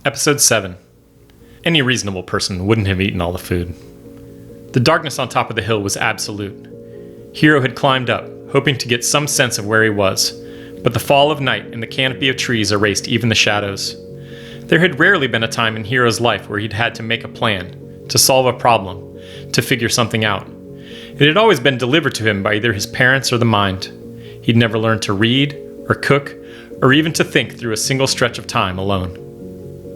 Episode 7. Any reasonable person wouldn't have eaten all the food. The darkness on top of the hill was absolute. Hero had climbed up, hoping to get some sense of where he was, but the fall of night and the canopy of trees erased even the shadows. There had rarely been a time in Hero's life where he'd had to make a plan, to solve a problem, to figure something out. It had always been delivered to him by either his parents or the mind. He'd never learned to read, or cook, or even to think through a single stretch of time alone.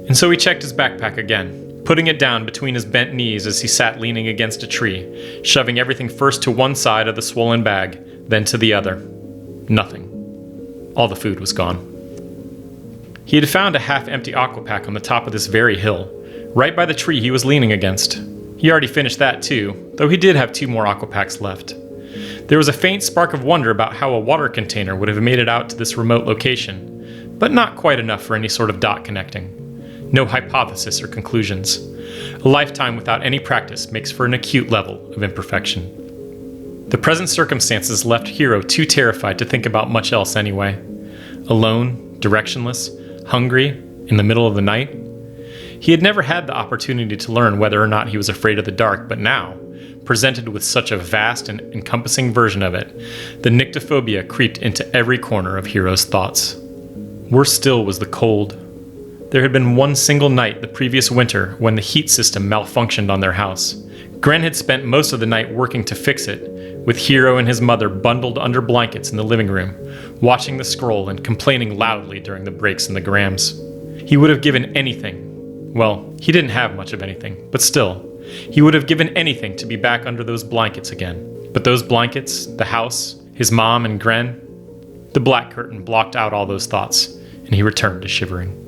And so he checked his backpack again, putting it down between his bent knees as he sat leaning against a tree, shoving everything first to one side of the swollen bag, then to the other. Nothing. All the food was gone. He had found a half-empty aquapack on the top of this very hill, right by the tree he was leaning against. He already finished that too, though he did have 2 more aquapacks left. There was a faint spark of wonder about how a water container would have made it out to this remote location, but not quite enough for any sort of dot connecting. No hypothesis or conclusions. A lifetime without any practice makes for an acute level of imperfection. The present circumstances left Hero too terrified to think about much else anyway. Alone, directionless, hungry, in the middle of the night. He had never had the opportunity to learn whether or not he was afraid of the dark, but now, presented with such a vast and encompassing version of it, the nyctophobia creeped into every corner of Hero's thoughts. Worse still was the cold. There had been one single night the previous winter when the heat system malfunctioned on their house. Gren had spent most of the night working to fix it, with Hero and his mother bundled under blankets in the living room, watching the scroll and complaining loudly during the breaks in the grams. He would have given anything. Well, he didn't have much of anything, but still, he would have given anything to be back under those blankets again. But those blankets, the house, his mom and Gren, the black curtain blocked out all those thoughts, and he returned to shivering.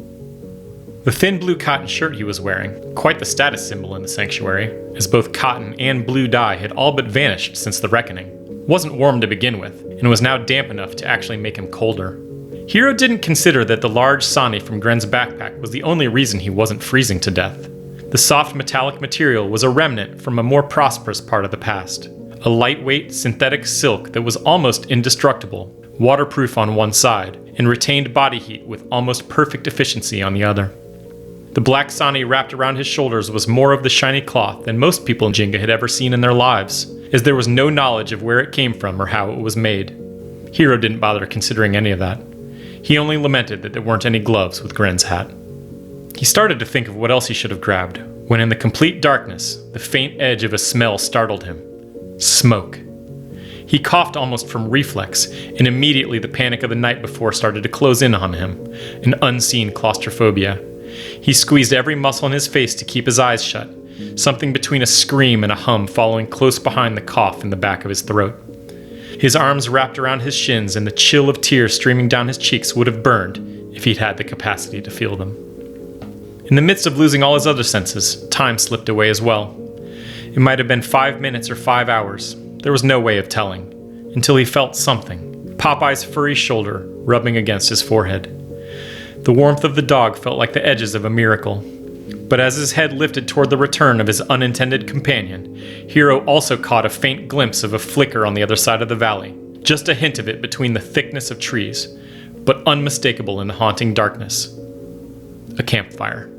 The thin blue cotton shirt he was wearing, quite the status symbol in the sanctuary, as both cotton and blue dye had all but vanished since the reckoning, wasn't warm to begin with, and was now damp enough to actually make him colder. Hero didn't consider that the large sani from Gren's backpack was the only reason he wasn't freezing to death. The soft metallic material was a remnant from a more prosperous part of the past. A lightweight synthetic silk that was almost indestructible, waterproof on one side, and retained body heat with almost perfect efficiency on the other. The black sani wrapped around his shoulders was more of the shiny cloth than most people in Jenga had ever seen in their lives, as there was no knowledge of where it came from or how it was made. Hero didn't bother considering any of that. He only lamented that there weren't any gloves with Gren's hat. He started to think of what else he should have grabbed, when in the complete darkness, the faint edge of a smell startled him. Smoke. He coughed almost from reflex, and immediately the panic of the night before started to close in on him, an unseen claustrophobia. He squeezed every muscle in his face to keep his eyes shut, something between a scream and a hum following close behind the cough in the back of his throat. His arms wrapped around his shins, and the chill of tears streaming down his cheeks would have burned if he'd had the capacity to feel them. In the midst of losing all his other senses, time slipped away as well. It might have been 5 minutes or 5 hours. There was no way of telling, until he felt something, Popeye's furry shoulder rubbing against his forehead. The warmth of the dog felt like the edges of a miracle. But as his head lifted toward the return of his unintended companion, Hero also caught a faint glimpse of a flicker on the other side of the valley, just a hint of it between the thickness of trees, but unmistakable in the haunting darkness. A campfire.